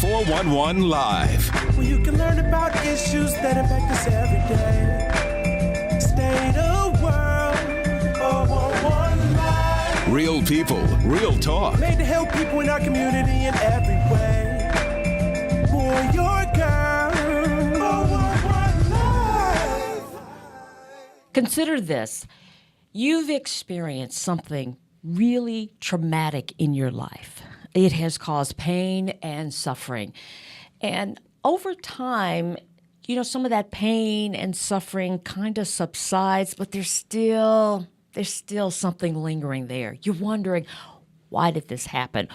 411 Live. Where you can learn about issues that impact us every day. State of world, 411 Live. Real people, real talk. Made to help people in our community in every way. Boy, your girl, 411 Live. Consider this. You've experienced something really traumatic in your life. It has caused pain and suffering. And over time, some of that pain and suffering kind of subsides, but there's still something lingering there. You're wondering, why did this happen?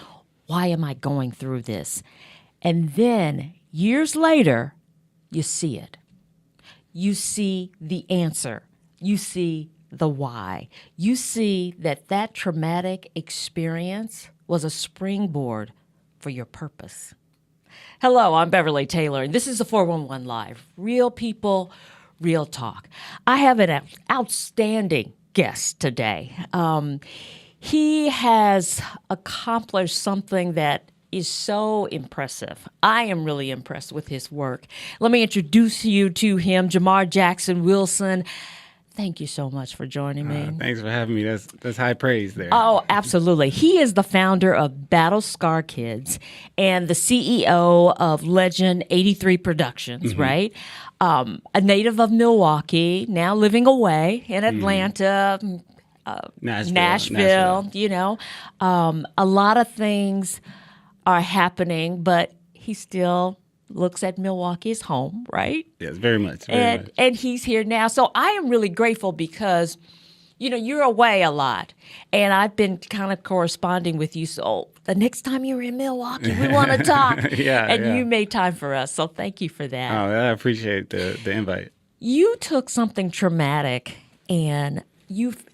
Why am I going through this? And then years later, you see it. You see the answer. You see the why. You see that traumatic experience was a springboard for your purpose. Hello, I'm Beverly Taylor, and this is the 411 Live. Real people, real talk. I have an outstanding guest today. He has accomplished something that is so impressive. I am really impressed with his work. Let me introduce you to him, Jamar Jackson-Wilson. Thank you so much for joining me. Thanks for having me. That's high praise there. Oh, absolutely. He is the founder of Battle Scar Kids and the CEO of Legend 83 Productions, right? A native of Milwaukee, now living away in Atlanta, Nashville. A lot of things are happening, but he still looks at Milwaukee as home, right? Yes, very much. And he's here now. So I am really grateful because, you're away a lot. And I've been kind of corresponding with you. So the next time you're in Milwaukee, we want to talk. You made time for us. So thank you for that. Oh, I appreciate the invite. You took something traumatic and you've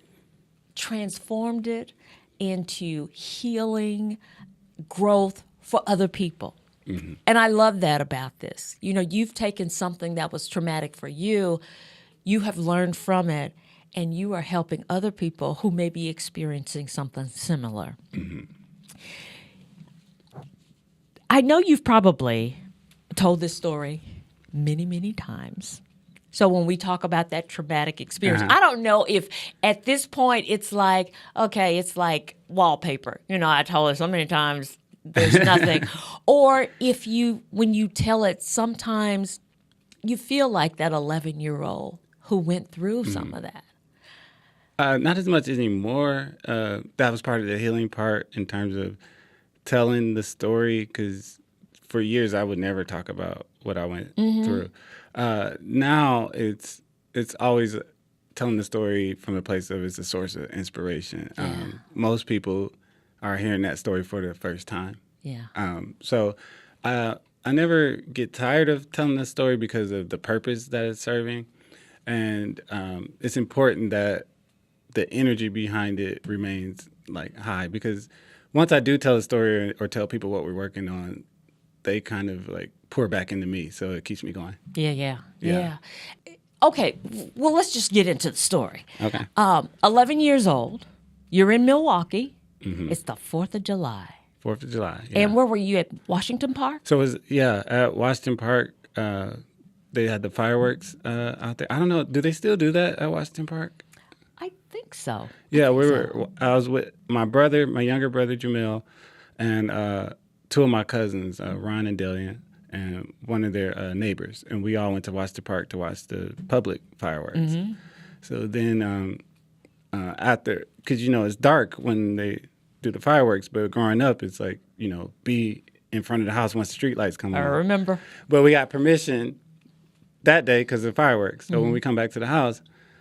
transformed it into healing, growth for other people. Mm-hmm. And I love that about this. You've taken something that was traumatic for you, you have learned from it, and you are helping other people who may be experiencing something similar. Mm-hmm. I know you've probably told this story many, many times. So when we talk about that traumatic experience, I don't know if at this point it's like, okay, it's like wallpaper. I told it so many times. There's nothing. Or when you tell it, sometimes you feel like that 11-year-old who went through some of that. Not as much anymore. That was part of the healing part in terms of telling the story, because for years I would never talk about what I went through. Now it's always telling the story from the place of it's a source of inspiration. Yeah. Most people are hearing that story for the first time. Yeah. So I never get tired of telling the story because of the purpose that it's serving. And it's important that the energy behind it remains high, because once I do tell a story or tell people what we're working on, they kind of pour back into me. So it keeps me going. Yeah. Okay. Well, let's just get into the story. Okay. 11 years old. You're in Milwaukee. Mm-hmm. It's the 4th of July. 4th of July, yeah. And where were you, at Washington Park? So it was, at Washington Park, they had the fireworks out there. I don't know, do they still do that at Washington Park? I think so. Yeah, I was with my brother, my younger brother, Jamil, and two of my cousins, Ron and Dillian, and one of their neighbors. And we all went to Washington Park to watch the public fireworks. Mm-hmm. So then after, because, it's dark when they do the fireworks, but growing up, it's be in front of the house once the street lights come on. I remember. But we got permission that day because of fireworks. So when we come back to the house,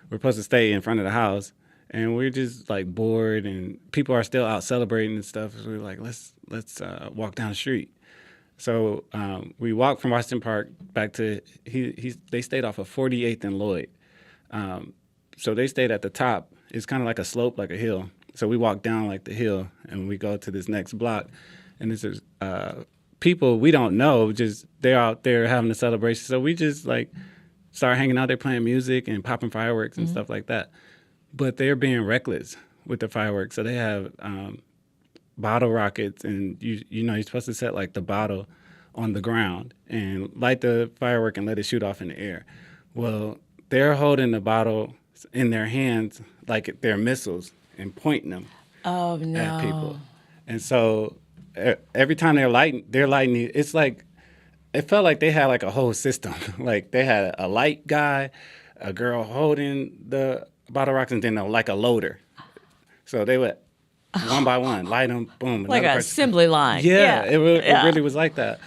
we're supposed to stay in front of the house, and we're just bored, and people are still out celebrating and stuff. So we're like, let's walk down the street. So we walked from Washington Park back to they stayed off of 48th and Lloyd. So they stayed at the top. It's kind of like a slope, like a hill. So we walk down the hill, and we go to this next block, and this is people we don't know, just they're out there having a celebration. So we just start hanging out there playing music and popping fireworks and stuff like that. But they're being reckless with the fireworks. So they have bottle rockets, and you're supposed to set the bottle on the ground and light the firework and let it shoot off in the air. Well, they're holding the bottle in their hands like they're missiles and pointing them at people. And so every time they're lighting it, it's like, it felt like they had like a whole system. Like they had a light guy, a girl holding the bottle rockets, and then like a loader. So they would one by one light them, boom. Like an assembly line. Yeah, it really was like that.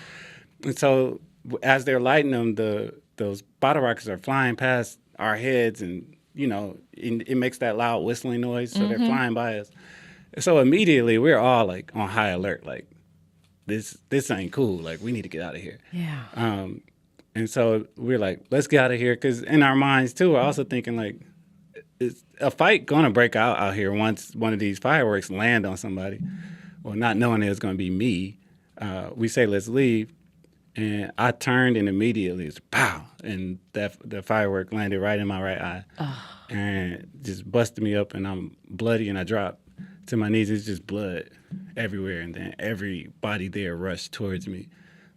And so as they're lighting them, those bottle rockets are flying past our heads, and it makes that loud whistling noise. So they're flying by us. So immediately we're all like on high alert, like this ain't cool. Like we need to get out of here. Yeah. And so we're like, let's get out of here, because in our minds too, we're also thinking like, is a fight gonna break out here once one of these fireworks land on somebody? Well, not knowing it was gonna be me, we say let's leave, and I turned and immediately it's pow, and the firework landed right in my right eye, and just busted me up, and I'm bloody, and I dropped to my knees. It's just blood everywhere, and then everybody there rushed towards me,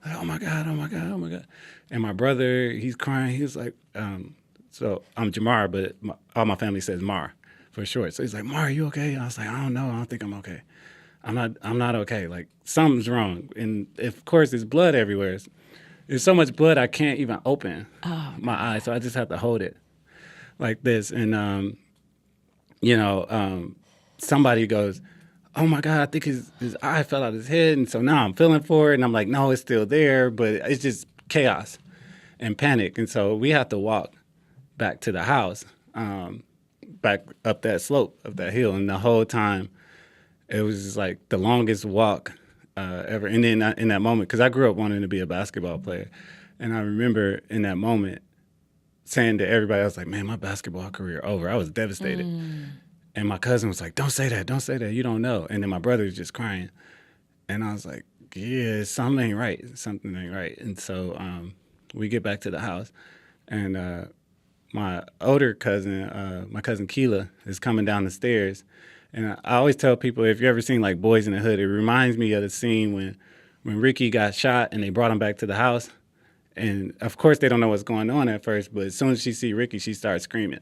like, oh my God, oh my God, oh my God. And my brother, he's crying. He was like, so I'm Jamar, but all my family says Mar for short. So he's like, Mar, are you okay? And I was like, I don't know. I don't think I'm okay. I'm not okay. Like something's wrong. And of course, there's blood everywhere. There's so much blood I can't even open my eyes. So I just have to hold it like this. And somebody goes, oh my God, I think his eye fell out of his head. And so now I'm feeling for it. And I'm like, no, it's still there, but it's just chaos and panic. And so we have to walk back to the house, back up that slope of that hill. And the whole time, it was just like the longest walk ever. And then in that moment, because I grew up wanting to be a basketball player, and I remember in that moment saying to everybody, I was like, man, my basketball career over. I was devastated. And my cousin was like, don't say that, you don't know. And then my brother was just crying. And I was like, yeah, something ain't right. And so we get back to the house, and my older cousin, my cousin Keela, is coming down the stairs. And I always tell people, if you ever seen like Boys in the Hood, it reminds me of the scene when Ricky got shot and they brought him back to the house. And of course, they don't know what's going on at first, but as soon as she see Ricky, she starts screaming.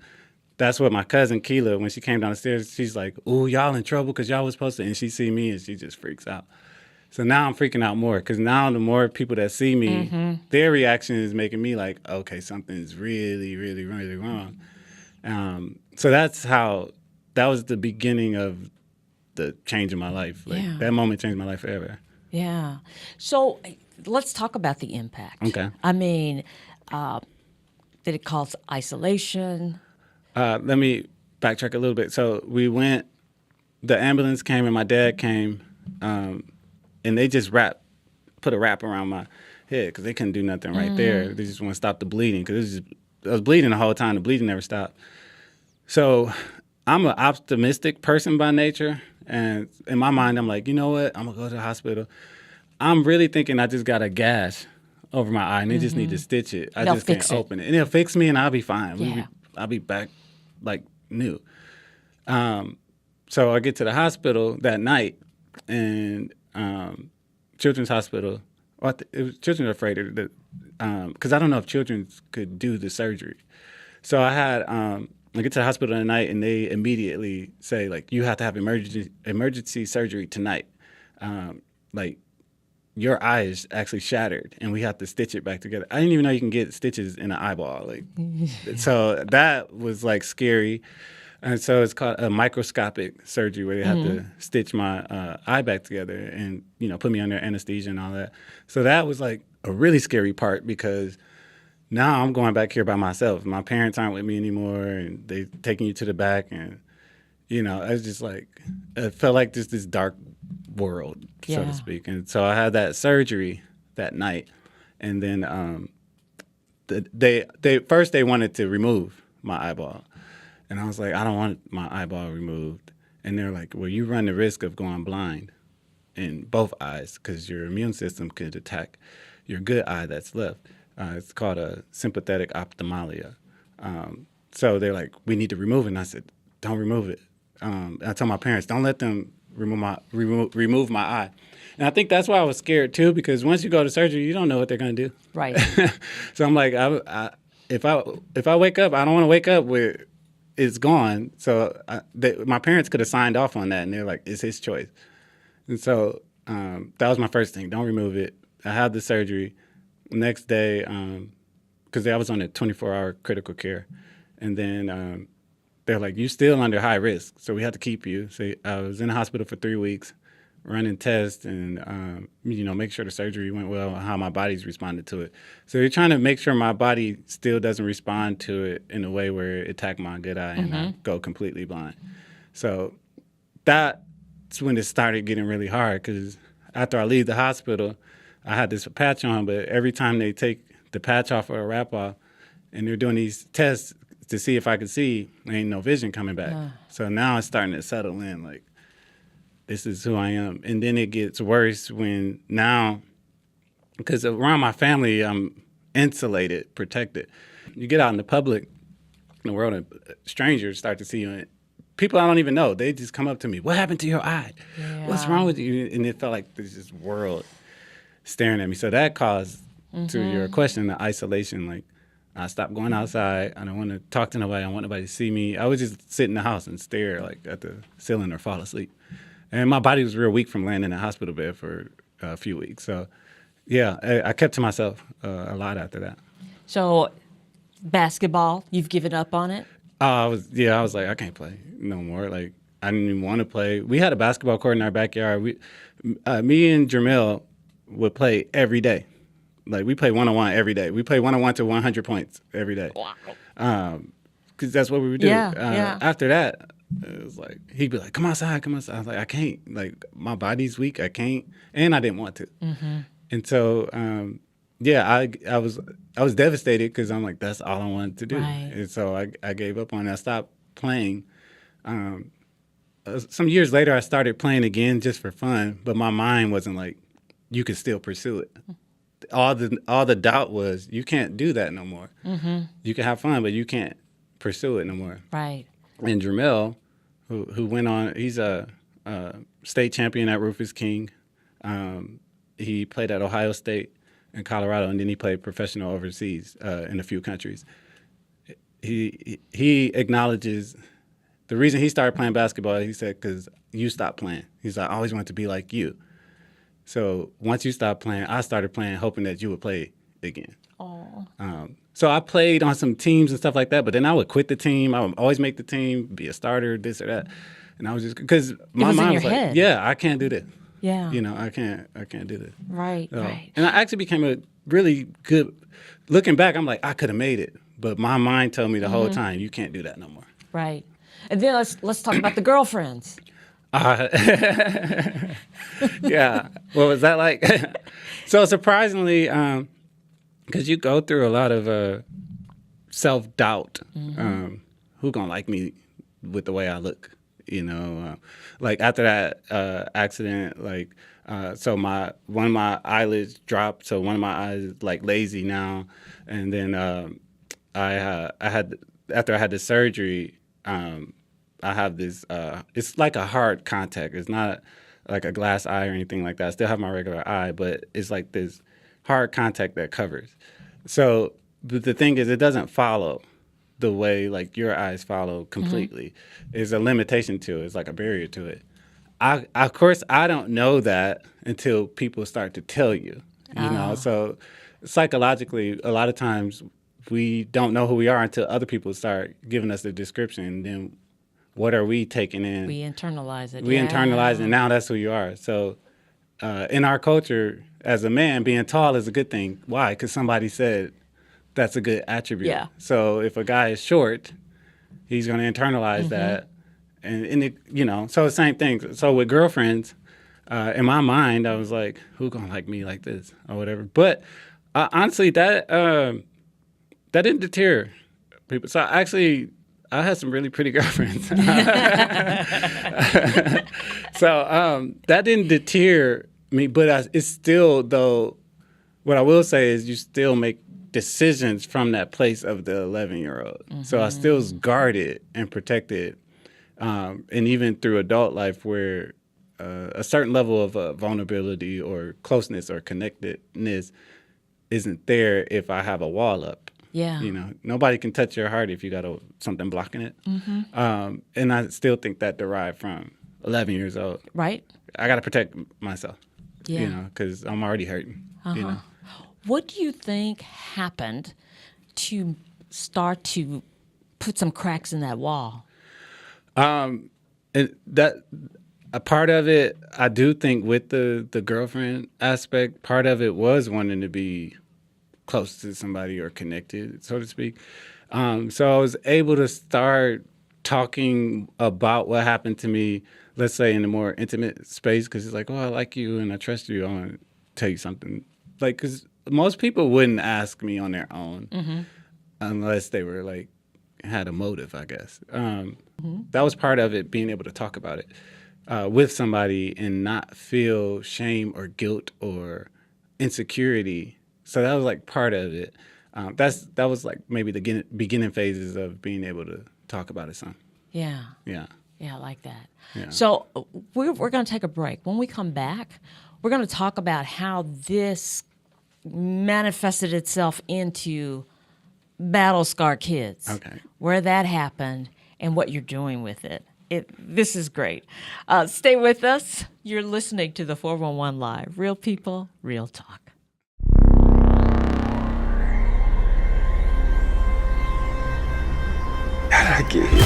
That's what my cousin Keela, when she came down the stairs, she's like, ooh, y'all in trouble because y'all was supposed to. And she see me and she just freaks out. So now I'm freaking out more, because now the more people that see me, their reaction is making me like, okay, something's really, really, really wrong. So that was the beginning of the change in my life. Like that moment changed my life forever. Yeah. So let's talk about the impact. Okay. I mean, did it cause isolation? Let me backtrack a little bit. So the ambulance came and my dad came, and they just put a wrap around my head because they couldn't do nothing right there. They just want to stop the bleeding, because I was bleeding the whole time. The bleeding never stopped. So I'm an optimistic person by nature, and in my mind, I'm like, you know what? I'm going to go to the hospital. I'm really thinking I just got a gash over my eye, and they just need to stitch it. I just can't open it. And it'll fix me, and I'll be fine. Yeah. I'll be back like new. So I get to the hospital that night, and Children's Hospital, children are afraid of it, because I don't know if children could do the surgery. So I get to the hospital that night, and they immediately say, like, you have to have emergency surgery tonight. Like, your eye is actually shattered, and we have to stitch it back together. I didn't even know you can get stitches in an eyeball. Like, so that was like scary. And so it's called a microscopic surgery, where they have to stitch my eye back together and, put me under anesthesia and all that. So that was like a really scary part, because now I'm going back here by myself. My parents aren't with me anymore, and they taking you to the back, and it's just like, it felt like just this dark world, so to speak. And so I had that surgery that night, and then they wanted to remove my eyeball. And I was like, I don't want my eyeball removed. And they're like, well, you run the risk of going blind in both eyes, because your immune system could attack your good eye that's left. It's called a sympathetic ophthalmia. So they're like, we need to remove it. And I said, don't remove it. I told my parents, don't let them remove my eye. And I think that's why I was scared too, because once you go to surgery, you don't know what they're going to do. Right. So I'm like, if I wake up, I don't want to wake up with it's gone. So my parents could have signed off on that, and they're like, it's his choice. And so that was my first thing. Don't remove it. I had the surgery. Next day, because I was on a 24-hour critical care, and then they're like, you're still under high risk, so we have to keep you. So I was in the hospital for 3 weeks, running tests and, make sure the surgery went well, how my body's responded to it. So you're trying to make sure my body still doesn't respond to it in a way where it attack my good eye and I go completely blind. So that's when it started getting really hard, because after I leave the hospital, I had this patch on, but every time they take the patch off or a wrap off and they're doing these tests to see if I could see, there ain't no vision coming back. So now it's starting to settle in, like, this is who I am. And then it gets worse when now, because around my family, I'm insulated, protected. You get out in the public, in the world, and strangers start to see you. And people I don't even know, they just come up to me, what happened to your eye? Yeah. What's wrong with you? And it felt like there's this world staring at me. So that caused, to your question, the isolation. Like, I stopped going outside. I don't want to talk to nobody. I don't want nobody to see me. I would just sit in the house and stare, like, at the ceiling or fall asleep. And my body was real weak from laying in a hospital bed for a few weeks. So, yeah, I kept to myself a lot after that. So, basketball, you've given up on it? I was like, I can't play no more. Like, I didn't even want to play. We had a basketball court in our backyard. Me and Jamil would play every day. Like, we play one-on-one every day. We play one-on-one to 100 points every day. Wow. Because that's what we would do. Yeah. After that, it was like, he'd be like, come outside. I was like, I can't. Like, my body's weak. I can't. And I didn't want to. And so, I was devastated, because I'm like, that's all I wanted to do. Right. And so I gave up on it. I stopped playing. Some years later, I started playing again just for fun, but my mind wasn't like, you could still pursue it. All the doubt was, you can't do that no more. You can have fun, but you can't pursue it no more. Right. And Jamil, who went on, he's a state champion at Rufus King. He played at Ohio State and Colorado, and then he played professional overseas in a few countries. He acknowledges the reason he started playing basketball. He said, because you stopped playing. He's like, I always wanted to be like you. So once you stopped playing, I started playing, hoping that you would play again. So I played on some teams and stuff like that, but then I would quit the team. I would always make the team, be a starter, this or that. And I was just, because my mind was like, head. yeah, I can't do this. Yeah. I can't do this. Right, So, right. And I actually became a really good, looking back, I'm like, I could have made it. But my mind told me the whole time, you can't do that no more. Right. And then let's talk about the girlfriends. Yeah. What was that like? So surprisingly, because you go through a lot of self-doubt. Who gonna like me with the way I look? Like after that accident, like so one of my eyelids dropped, so one of my eyes is like lazy now, and then I had after I had the surgery, I have this. It's like a hard contact. It's not like a glass eye or anything like that. I still have my regular eye, but it's like this hard contact that covers. So the thing is, it doesn't follow the way like your eyes follow completely. There's a limitation to it. It's like a barrier to it. Of course, I don't know that until people start to tell you. You know, so psychologically, a lot of times we don't know who we are until other people start giving us the description. And then what are we taking in? We internalize it. We internalize it, and now that's who you are. So in our culture, as a man, being tall is a good thing. Why? Because somebody said that's a good attribute. Yeah. So if a guy is short, he's going to internalize that. And it, so the same thing. So with girlfriends, in my mind, I was like, who going to like me like this or whatever. But honestly, that didn't deter people. So actually, I had some really pretty girlfriends. So that didn't deter me, but it's still, though, what I will say is you still make decisions from that place of the 11-year-old. So I still was guarded and protected. And even through adult life where a certain level of vulnerability or closeness or connectedness isn't there if I have a wall up. Yeah. You know, nobody can touch your heart if you got something blocking it. And I still think that derived from 11 years old. Right. I got to protect myself, Yeah. you know, because I'm already hurting, you know. What do you think happened to start to put some cracks in that wall? And that a part of it, I do think with the girlfriend aspect, part of it was wanting to be close to somebody or connected, so to speak. So I was able to start talking about what happened to me, let's say in a more intimate space, because it's like, oh, I like you and I trust you. I want to tell you something. Like, because most people wouldn't ask me on their own unless they were like, had a motive, I guess. That was part of it, being able to talk about it with somebody and not feel shame or guilt or insecurity. So that was like part of it. That was like maybe the beginning phases of being able to talk about it some. Yeah. Yeah. Yeah, I like that. Yeah. So we're going to take a break. When we come back, we're going to talk about how this manifested itself into Battle Scar Kids. Okay. Where that happened and what you're doing with it. This is great. Stay with us. You're listening to the 411 Live. Real people, real talk. How did I get here?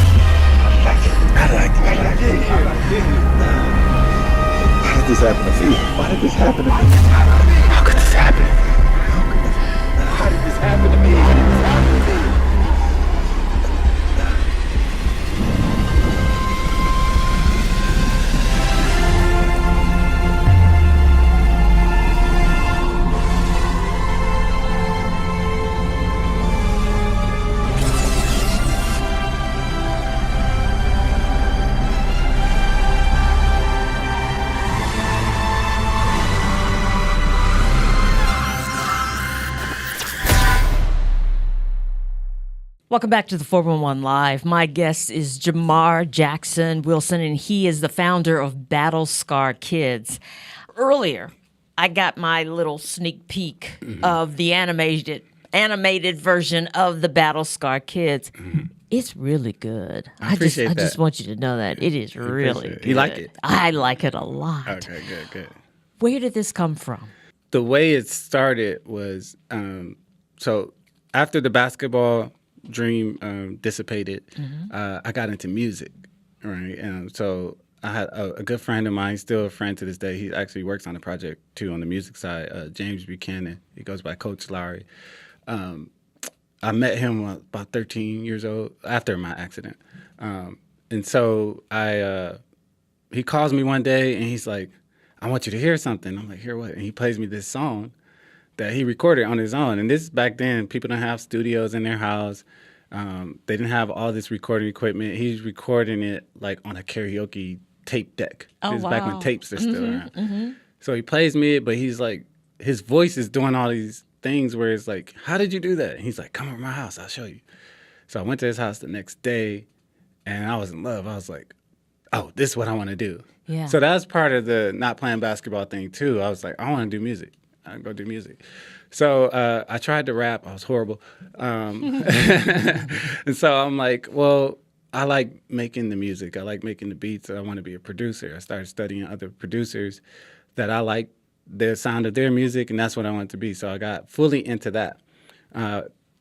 How did I get here? How did this happen to me? Why did this happen to me? How could this happen? How did this happen to me? How did this happen to me? Welcome back to the 411 Live. My guest is Jamar Jackson-Wilson, and he is the founder of Battle Scar Kids. Earlier, I got my little sneak peek of the animated version of the Battle Scar Kids. It's really good. I appreciate just that. want you to know that. It is really good. You like it? I like it a lot. Okay, good. Where did this come from? The way it started was, so after the basketball dream dissipated, I got into music, right? So I had a good friend of mine, still a friend to this day. He actually works on the project too on the music side, James Buchanan. He goes by Coach Lowry. I met him about 13 years old after my accident. And so he calls me one day and he's like, I want you to hear something. I'm like, hear what? And he plays me this song that he recorded on his own. And this back then, people didn't have studios in their house. They didn't have all this recording equipment. He's recording it like on a karaoke tape deck. Oh, This is back wow. when tapes are still around. So he plays me it, but he's like, his voice is doing all these things where it's like, how did you do that? And he's like, come over to my house, I'll show you. So I went to his house the next day and I was in love. I was like, oh, this is what I want to do. Yeah. So that was part of the not playing basketball thing too. I was like, I want to do music. I go do music. So I tried to rap. I was horrible. And so I'm like, well, I like making the music. I like making the beats. I want to be a producer. I started studying other producers that I like the sound of their music, and that's what I wanted to be. So I got fully into that.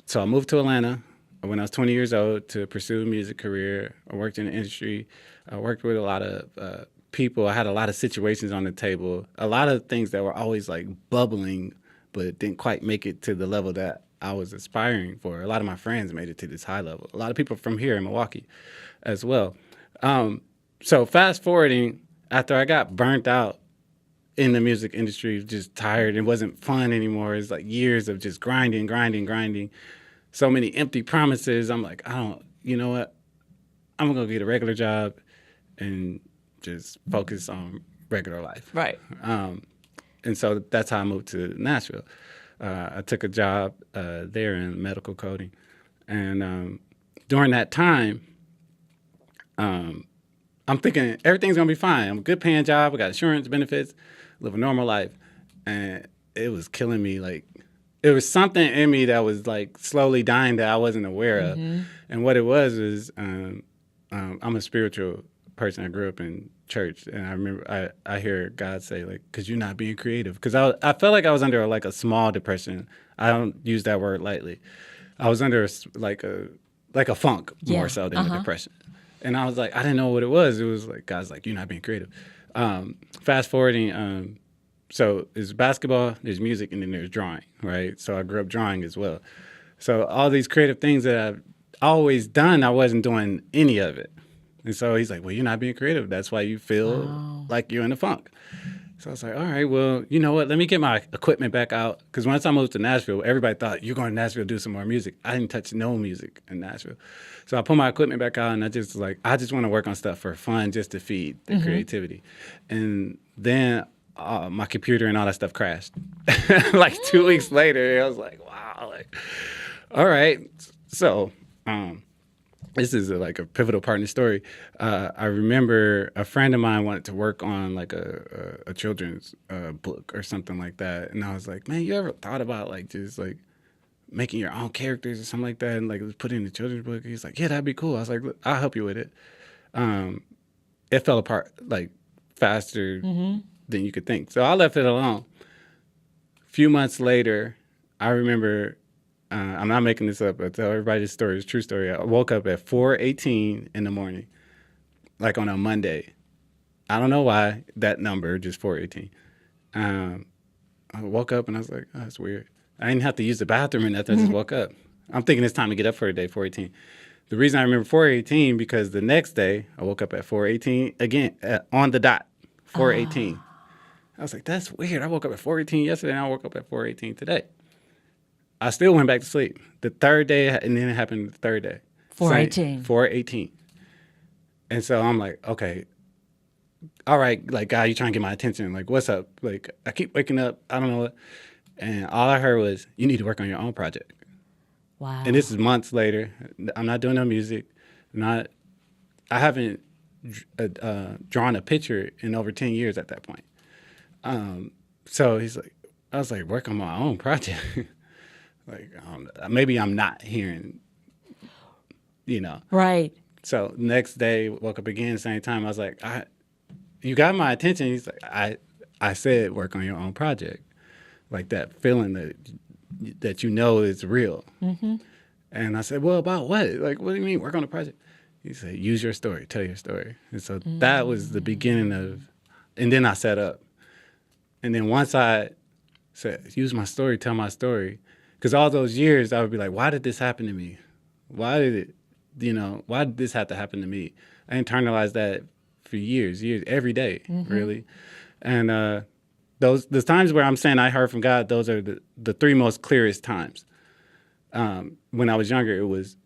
So I moved to Atlanta when I was 20 years old to pursue a music career. I worked in the industry. I worked with a lot of people. I had a lot of situations on the table, a lot of things that were always like bubbling, but didn't quite make it to the level that I was aspiring for. A lot of my friends made it to this high level. A lot of people from here in Milwaukee as well. So fast forwarding, after I got burnt out in the music industry, just tired, it wasn't fun anymore. It's like years of just grinding. So many empty promises. I'm like, you know what? I'm going to get a regular job and just focus on regular life. Right. And so that's how I moved to Nashville. I took a job there in medical coding. And during that time, I I'm thinking everything's gonna be fine. I'm a good paying job. I got insurance benefits, live a normal life, and it was killing me. Like it was something in me that was like slowly dying that I wasn't aware of. And what it was I'm a spiritual person. I grew up in church, and I remember I hear God say like, "Cause you're not being creative." Because I felt like I was under like a small depression. I don't use that word lightly. I was under like a funk more so than a depression. And I was like, I didn't know what it was. It was like God's like, you're not being creative. Fast forwarding, so there's basketball, there's music, and then there's drawing, right? So I grew up drawing as well. So all these creative things that I've always done, I wasn't doing any of it. And so he's like, well, you're not being creative. That's why you feel like you're in a funk. So I was like, all right, well, you know what? Let me get my equipment back out. Because once I moved to Nashville, everybody thought, you're going to Nashville to do some more music. I didn't touch no music in Nashville. So I put my equipment back out, and I just was like, I just want to work on stuff for fun, just to feed the creativity. And then my computer and all that stuff crashed. Like 2 weeks later, I was like, wow. Like, all right. So this is like a pivotal part in the story. I remember a friend of mine wanted to work on like a children's book or something like that. And I was like, man, you ever thought about like just like making your own characters or something like that and like put it in the children's book? He's like, yeah, that'd be cool. I was like, look, I'll help you with it. It fell apart like faster than you could think. So I left it alone. A few months later, I remember, I'm not making this up, I tell everybody this story, it's a true story. I woke up at 4:18 in the morning, like on a Monday. I don't know why that number, just 4:18. I woke up and I was like, oh, that's weird. I didn't have to use the bathroom or nothing, I just woke up. I'm thinking it's time to get up for the day, 4:18. The reason I remember 4:18 because the next day I woke up at 4:18 again, on the dot, 4:18. I was like, that's weird. I woke up at 4:18 yesterday and I woke up at 4:18 today. I still went back to sleep. The third day, and then it happened the third day. 4:18. 4:18. And so I'm like, okay, all right, like, God, you trying to get my attention. Like, what's up? Like, I keep waking up. I don't know what. And all I heard was, you need to work on your own project. Wow. And this is months later. I'm not doing no music. I haven't drawn a picture in over 10 years at that point. So he's like, I was like, work on my own project. Like, maybe I'm not hearing, you know. Right. So next day, woke up again, same time. I was like, you got my attention. He's like, I said work on your own project. Like that feeling that you know is real. And I said, well, about what? Like, what do you mean work on a project? He said, use your story, tell your story. And so that was the beginning of, and then I set up. And then once I said, use my story, tell my story, because all those years I would be like, why did this happen to me? Why did this have to happen to me? I internalized that for years, every day, really. And the times where I'm saying I heard from God, those are the three most clearest times. When I was younger, it was,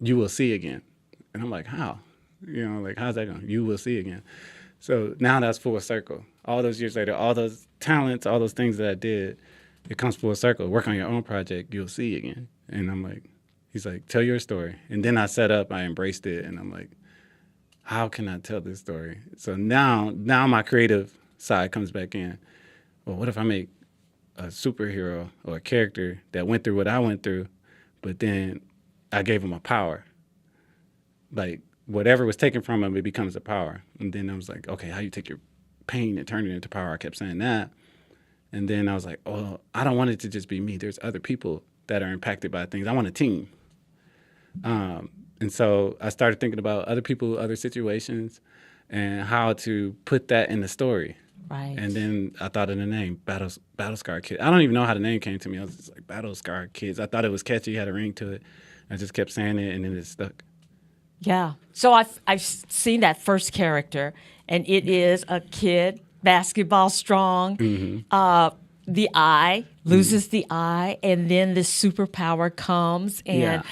you will see again. And I'm like, how? You know, like, how's that going? You will see again. So now that's full circle. All those years later, all those talents, all those things that I did, it comes full circle. Work on your own project, you'll see again. And I'm like, he's like, tell your story. And then I set up, I embraced it, and I'm like, how can I tell this story? So now my creative side comes back in. Well, what if I make a superhero or a character that went through what I went through, but then I gave him a power? Like, whatever was taken from him, it becomes a power. And then I was like, okay, how you take your pain and turn it into power? I kept saying that. And then I was like, oh, I don't want it to just be me. There's other people that are impacted by things. I want a team. And so I started thinking about other people, other situations, and how to put that in the story. Right. And then I thought of the name, Battle Scar Kids. I don't even know how the name came to me. I was just like, Battle Scar Kids. I thought it was catchy, had a ring to it. I just kept saying it, and then it stuck. Yeah. So I've seen that first character, and it is a kid, basketball strong. The eye loses the eye, and then this superpower comes, and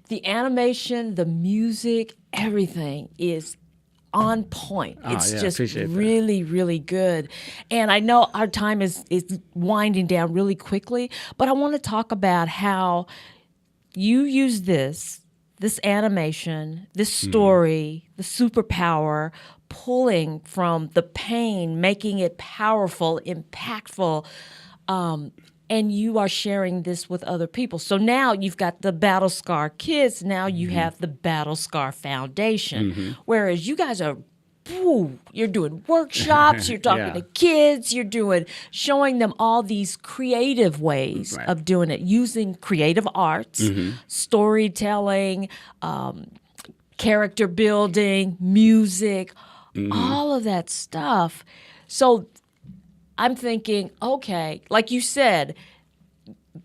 the animation, the music, everything is on point. It's just really, really good. And I know our time is winding down really quickly, but I want to talk about how you use this this animation, this story, the superpower, pulling from the pain, making it powerful, impactful, and you are sharing this with other people. So now you've got the Battle Scar Kids. Now you have the Battle Scar Foundation. Whereas you guys are, you're doing workshops, you're talking to kids, showing them all these creative ways of doing it, using creative arts, storytelling, character building, music, all of that stuff. So I'm thinking, okay, like you said,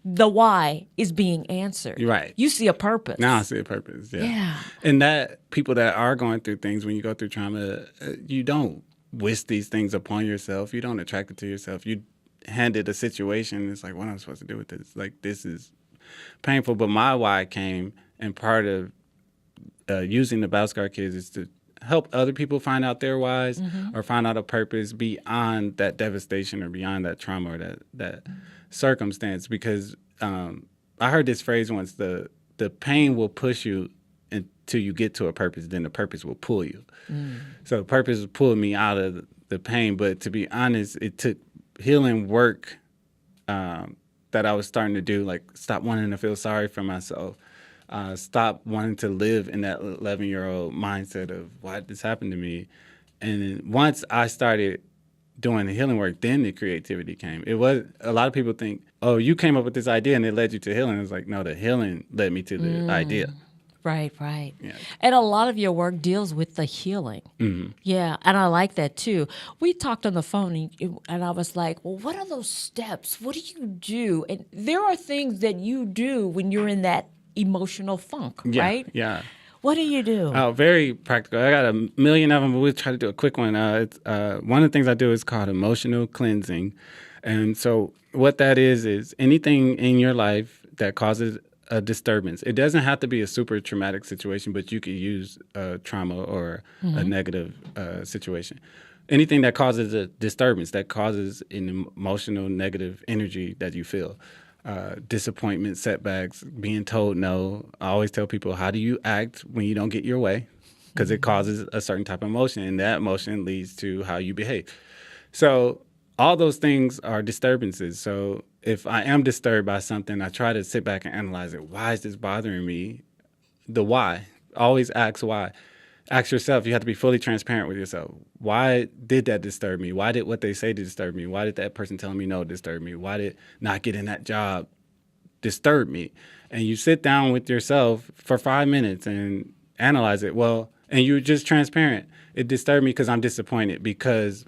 the why is being answered. Right. You see a purpose. Now I see a purpose. Yeah. Yeah. And that people that are going through things, when you go through trauma, you don't wish these things upon yourself. You don't attract it to yourself. You handed a situation. It's like, what am I supposed to do with this? Like, this is painful. But my why came, and part of using the Battle Scar Kids is to help other people find out their whys or find out a purpose beyond that devastation or beyond that trauma or that circumstance. Because I heard this phrase once: the pain will push you until you get to a purpose, then the purpose will pull you. So the purpose pulled me out of the pain. But to be honest, it took healing work that I was starting to do, like stop wanting to feel sorry for myself. Stop wanting to live in that 11-year-old mindset of why did this happen to me. And then once I started doing the healing work, then the creativity came. It was, a lot of people think, oh, you came up with this idea and it led you to healing. It's like, no, the healing led me to the idea. Right, right. Yeah. And a lot of your work deals with the healing. Yeah, and I like that too. We talked on the phone and I was like, well, what are those steps? What do you do? And there are things that you do when you're in that emotional funk, right? Yeah. What do you do? Oh, very practical. I got a million of them, but we'll try to do a quick one. One of the things I do is called emotional cleansing. And so what that is anything in your life that causes a disturbance. It doesn't have to be a super traumatic situation, but you could use trauma or a negative situation. Anything that causes a disturbance, that causes an emotional negative energy that you feel. Disappointment, setbacks, being told no. I always tell people, how do you act when you don't get your way? Because it causes a certain type of emotion, and that emotion leads to how you behave. So all those things are disturbances. So if I am disturbed by something, I try to sit back and analyze it. Why is this bothering me? The why. Always ask why. Ask yourself. You have to be fully transparent with yourself. Why did that disturb me? Why did what they say disturb me? Why did that person telling me no disturb me? Why did not getting that job disturb me? And you sit down with yourself for 5 minutes and analyze it. Well, and you're just transparent. It disturbed me because I'm disappointed because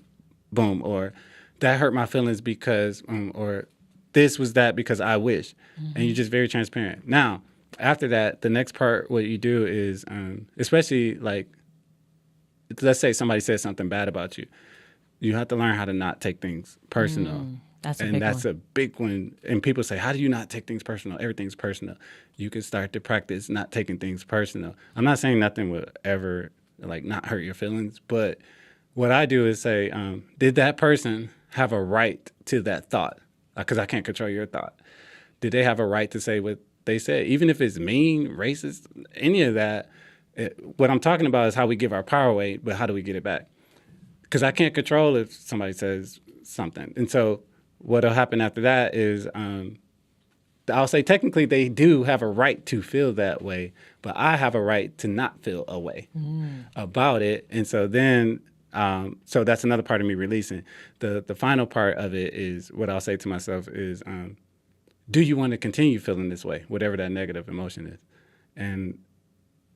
boom, or that hurt my feelings because, or this was that because I wish. And you're just very transparent. Now, after that, the next part, what you do is, especially like, let's say somebody says something bad about you. You have to learn how to not take things personal. That's a big one. a big one. And people say, how do you not take things personal? Everything's personal. You can start to practice not taking things personal. I'm not saying nothing will ever like not hurt your feelings, but what I do is say, did that person have a right to that thought? Because I can't control your thought. Did they have a right to say what they said? Even if it's mean, racist, any of that, what I'm talking about is how we give our power away, but how do we get it back? Because I can't control if somebody says something. And so what'll happen after that is I'll say technically they do have a right to feel that way, but I have a right to not feel a way about it. And so then, so that's another part of me releasing. The final part of it is what I'll say to myself is, do you want to continue feeling this way, whatever that negative emotion is? And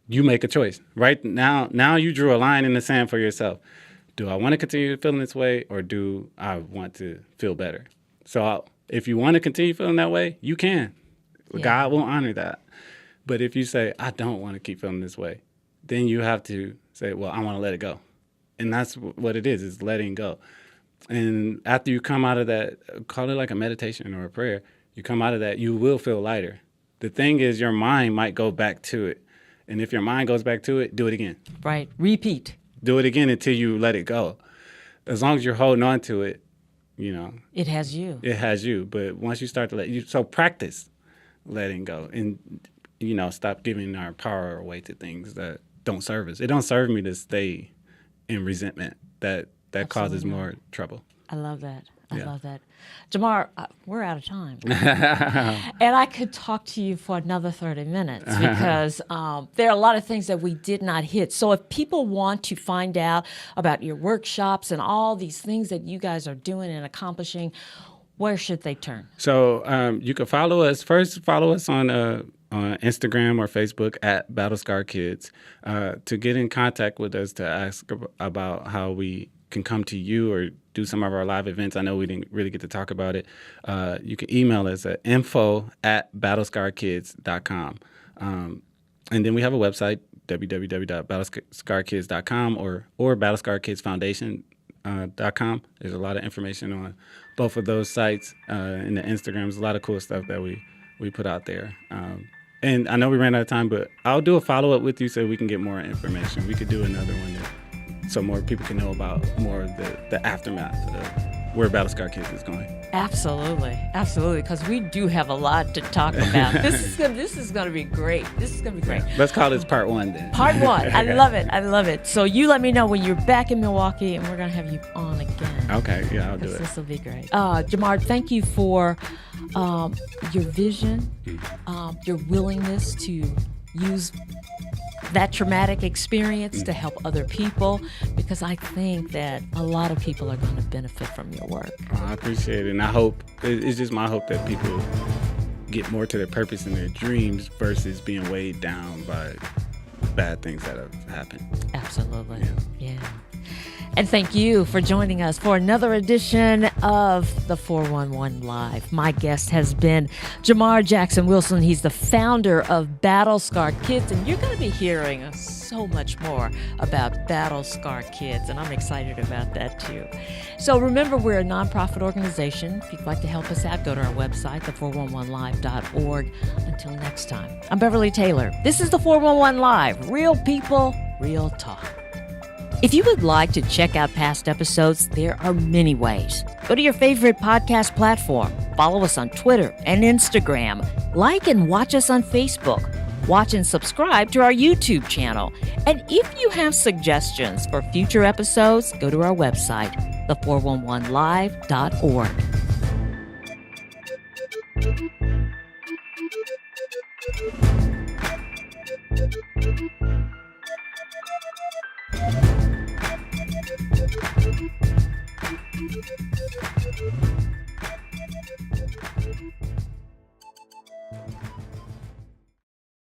you make a choice. Right now you drew a line in the sand for yourself. Do I want to continue feeling this way, or do I want to feel better? So if you want to continue feeling that way, you can. Yeah. God will honor that. But if you say, I don't want to keep feeling this way, then you have to say, well, I want to let it go. And that's what it is letting go. And after you come out of that, call it like a meditation or a prayer, you come out of that, you will feel lighter. The thing is, your mind might go back to it. And if your mind goes back to it, do it again. Right. Repeat. Do it again until you let it go. As long as you're holding on to it, you know. It has you. It has you. But once you start to so practice letting go. And stop giving our power away to things that don't serve us. It don't serve me to stay in resentment. That causes more trouble. I love that. I Yeah. love that. Jamar, we're out of time. And I could talk to you for another 30 minutes because there are a lot of things that we did not hit. So if people want to find out about your workshops and all these things that you guys are doing and accomplishing, where should they turn? So you can follow us. First, follow us on Instagram or Facebook at Battle Scar Kids to get in contact with us to ask about how we can come to you or do some of our live events. I know we didn't really get to talk about it. You can email us at info@battlescarkids.com. And then we have a website, www.battlescarkids.com or battlescarkidsfoundation.com. There's a lot of information on both of those sites. And the Instagrams, a lot of cool stuff that we put out there. And I know we ran out of time, but I'll do a follow-up with you so we can get more information. We could do another one so more people can know about more of the aftermath of where Battle Scar Kids is going. Absolutely, because we do have a lot to talk about. This is going to be great. This is going to be great. Let's call this part 1 then. Part 1. I love it. So you let me know when you're back in Milwaukee, and we're going to have you on again. Okay, yeah, I'll do it. This will be great. Jamar, thank you for your vision, your willingness to use that traumatic experience to help other people, because I think that a lot of people are going to benefit from your work. I appreciate it, and I hope, it's just my hope that people get more to their purpose and their dreams versus being weighed down by bad things that have happened. Absolutely. Yeah. And thank you for joining us for another edition of the 411 Live. My guest has been Jamar Jackson-Wilson. He's the founder of Battle Scar Kids, and you're going to be hearing so much more about Battle Scar Kids, and I'm excited about that too. So remember, we're a nonprofit organization. If you'd like to help us out, go to our website, the411live.org. Until next time, I'm Beverly Taylor. This is the 411 Live. Real people, real talk. If you would like to check out past episodes, there are many ways. Go to your favorite podcast platform. Follow us on Twitter and Instagram. Like and watch us on Facebook. Watch and subscribe to our YouTube channel. And if you have suggestions for future episodes, go to our website, the411live.org.